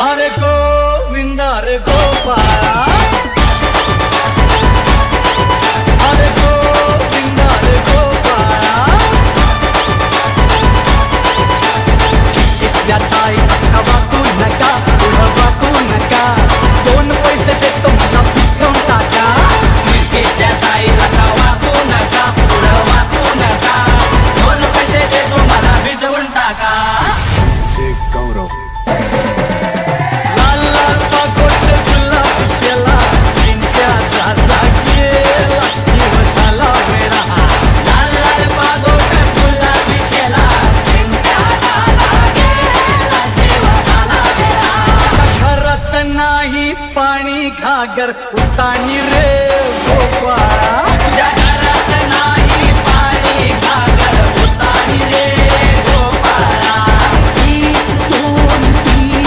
अरे गोविंद अरे गोपाळा, अरे गोविंद अरे गोपाळा, इथल्या ताईला वाटू नका, पुढं वाटू नका, दोन पैसे देतो मला भिजवून टाका. इथल्या ताईला वाकू नका, पुढं वाकू नका, दोन पैसे देतो मला भिजवून टाका. गौरव लाल लाल पागोटे गुलाबी शेला, चिंट्याचा गेला जीव झाला वेडा. लाल लाल पागोट गुलाबी शेला, चिंट्याचा गेला जीव झाला वेडा. घरात नाही पाणी घागर उतानी रे